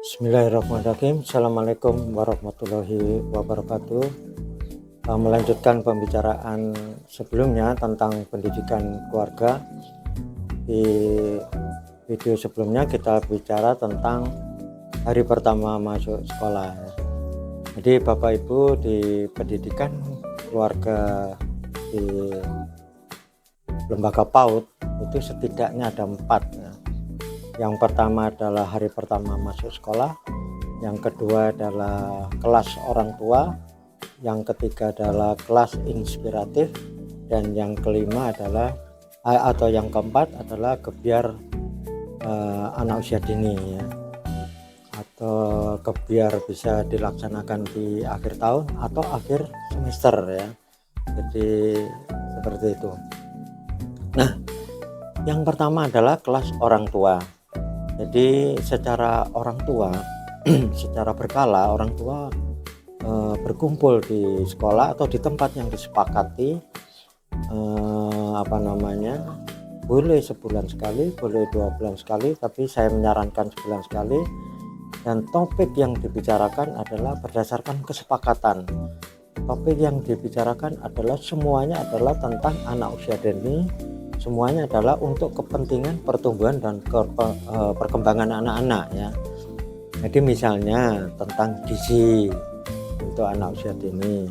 Bismillahirrahmanirrahim. Assalamualaikum warahmatullahi wabarakatuh. Melanjutkan pembicaraan sebelumnya tentang pendidikan keluarga. Di video sebelumnya kita bicara tentang hari pertama masuk sekolah. Jadi Bapak Ibu, di pendidikan keluarga di lembaga PAUD itu setidaknya ada 4. Yang pertama adalah hari pertama masuk sekolah, yang kedua adalah kelas orang tua, yang ketiga adalah kelas inspiratif, dan yang kelima adalah atau yang keempat adalah gebyar anak usia dini ya. Atau gebyar bisa dilaksanakan di akhir tahun atau akhir semester ya. Jadi seperti itu. Nah, yang pertama adalah kelas orang tua. Jadi secara orang tua, secara berkala orang tua berkumpul di sekolah atau di tempat yang disepakati, boleh sebulan sekali, boleh 2 bulan sekali, tapi saya menyarankan sebulan sekali. Dan topik yang dibicarakan adalah berdasarkan kesepakatan. Topik yang dibicarakan adalah semuanya adalah tentang anak usia dini. Semuanya adalah untuk kepentingan pertumbuhan dan perkembangan anak-anak ya. Jadi misalnya tentang gizi untuk anak usia dini,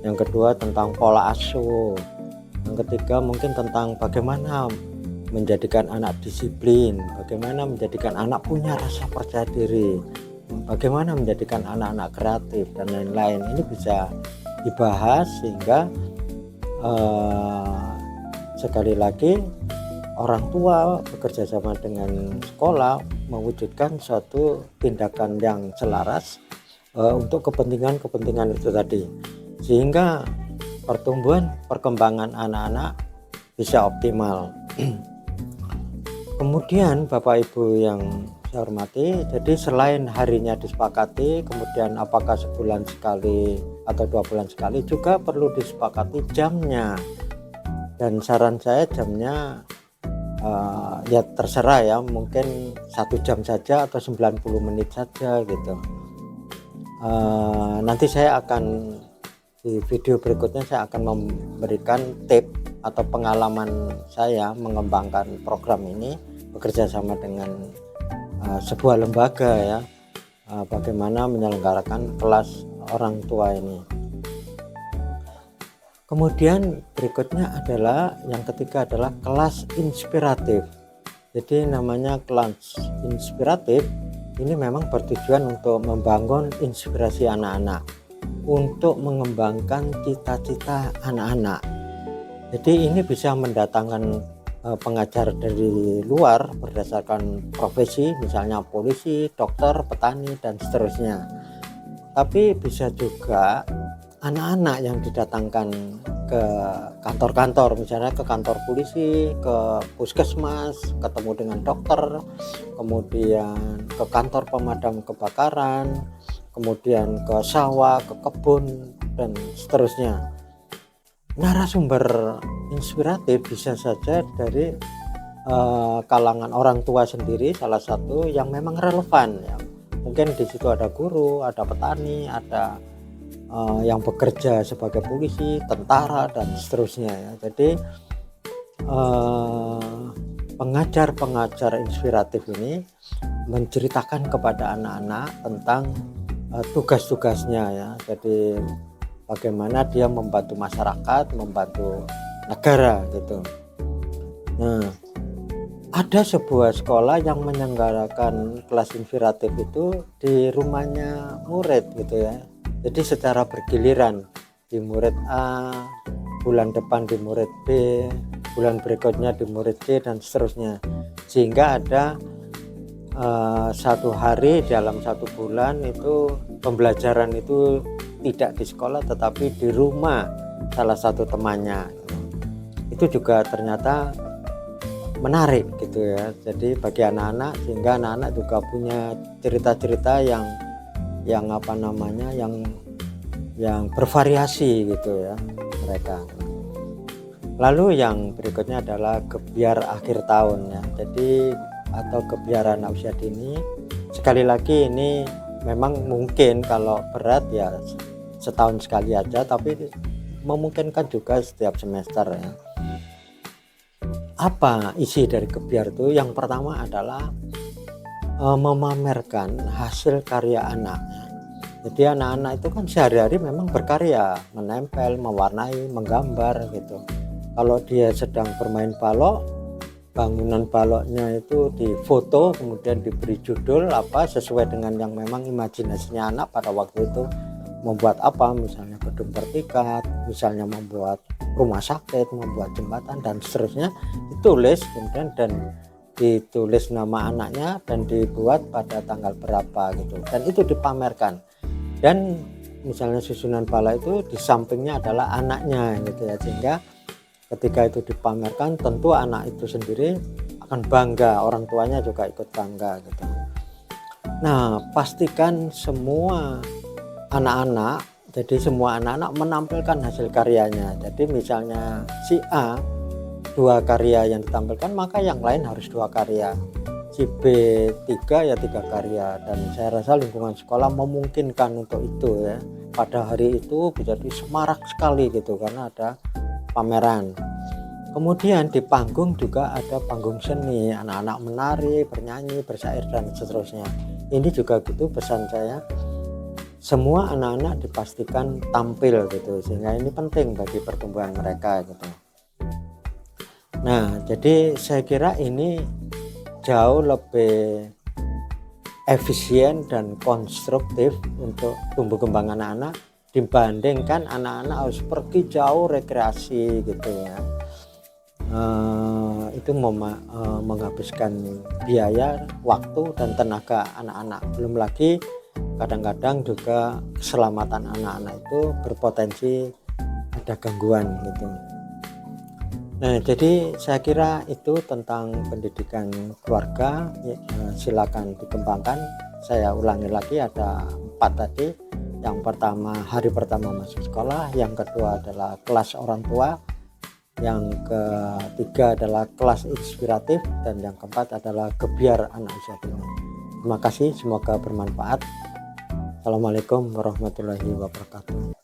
yang kedua tentang pola asuh, yang ketiga mungkin tentang bagaimana menjadikan anak disiplin, bagaimana menjadikan anak punya rasa percaya diri, bagaimana menjadikan anak-anak kreatif dan lain-lain. Ini bisa dibahas sehingga sekali lagi orang tua bekerja sama dengan sekolah mewujudkan suatu tindakan yang selaras untuk kepentingan itu tadi, sehingga pertumbuhan perkembangan anak-anak bisa optimal. Kemudian Bapak Ibu yang saya hormati, jadi selain harinya disepakati, kemudian apakah sebulan sekali atau 2 bulan sekali, juga perlu disepakati jamnya. Dan saran saya jamnya ya terserah ya, mungkin 1 jam saja atau 90 menit saja gitu. Nanti saya akan di video berikutnya saya akan memberikan tip atau pengalaman saya mengembangkan program ini bekerja sama dengan sebuah lembaga ya, bagaimana menyelenggarakan kelas orang tua ini. Kemudian berikutnya adalah yang ketiga adalah kelas inspiratif. Jadi namanya kelas inspiratif ini memang bertujuan untuk membangun inspirasi anak-anak, untuk mengembangkan cita-cita anak-anak. Jadi ini bisa mendatangkan pengajar dari luar berdasarkan profesi, misalnya polisi, dokter, petani, dan seterusnya. Tapi bisa juga anak-anak yang didatangkan ke kantor-kantor, misalnya ke kantor polisi, ke puskesmas, ketemu dengan dokter, kemudian ke kantor pemadam kebakaran, kemudian ke sawah, ke kebun, dan seterusnya. Narasumber inspiratif bisa saja dari kalangan orang tua sendiri, salah satu yang memang relevan ya. Mungkin di situ ada guru, ada petani, ada yang bekerja sebagai polisi, tentara, dan seterusnya ya. Jadi pengajar-pengajar inspiratif ini menceritakan kepada anak-anak tentang tugas-tugasnya ya. Jadi bagaimana dia membantu masyarakat, membantu negara gitu. Nah, ada sebuah sekolah yang menyelenggarakan kelas inspiratif itu di rumahnya murid gitu ya. Jadi secara bergiliran, di murid A, bulan depan di murid B, bulan berikutnya di murid C, dan seterusnya. Sehingga ada 1 hari dalam 1 bulan itu pembelajaran itu tidak di sekolah tetapi di rumah salah satu temannya. Itu juga ternyata menarik gitu ya. Jadi bagi anak-anak, sehingga anak-anak juga punya cerita-cerita yang bervariasi gitu ya mereka. Lalu yang berikutnya adalah gebyar akhir tahun ya. Jadi atau gebyar anak usia dini sekali lagi ini memang mungkin kalau berat ya setahun sekali aja, tapi memungkinkan juga setiap semester ya. Apa isi dari Gebyar itu? Yang pertama adalah memamerkan hasil karya anaknya. Jadi anak-anak itu kan sehari-hari memang berkarya, menempel, mewarnai, menggambar gitu. Kalau dia sedang bermain balok, bangunan baloknya itu difoto, kemudian diberi judul apa sesuai dengan yang memang imajinasinya anak pada waktu itu. Membuat apa, misalnya gedung bertingkat, misalnya membuat rumah sakit, membuat jembatan dan seterusnya, ditulis kemudian dan ditulis nama anaknya dan dibuat pada tanggal berapa gitu, dan itu dipamerkan. Dan misalnya susunan bala itu di sampingnya adalah anaknya gitu ya, sehingga ketika itu dipamerkan tentu anak itu sendiri akan bangga, orang tuanya juga ikut bangga gitu. Nah, pastikan semua anak-anak, jadi semua anak-anak menampilkan hasil karyanya. Jadi misalnya si A 2 karya yang ditampilkan, maka yang lain harus 2 karya. Si B 3 ya 3 karya. Dan saya rasa lingkungan sekolah memungkinkan untuk itu ya. Pada hari itu menjadi semarak sekali gitu karena ada pameran. Kemudian di panggung juga ada panggung seni, anak-anak menari, bernyanyi, bersyair dan seterusnya. Ini juga gitu pesan saya, semua anak-anak dipastikan tampil gitu, sehingga ini penting bagi pertumbuhan mereka gitu. Nah, jadi saya kira ini jauh lebih efisien dan konstruktif untuk tumbuh kembang anak-anak dibandingkan anak-anak harus pergi jauh rekreasi gitu ya. Itu menghabiskan biaya, waktu dan tenaga anak-anak. Belum lagi kadang-kadang juga keselamatan anak-anak itu berpotensi ada gangguan gitu. Nah, jadi saya kira itu tentang pendidikan keluarga. Silakan dikembangkan. Saya ulangi lagi, ada 4 tadi. Yang pertama, hari pertama masuk sekolah. Yang kedua adalah kelas orang tua. Yang ketiga adalah kelas inspiratif. Dan yang keempat adalah Gebyar anak usia dini. Terima kasih, semoga bermanfaat. Assalamualaikum warahmatullahi wabarakatuh.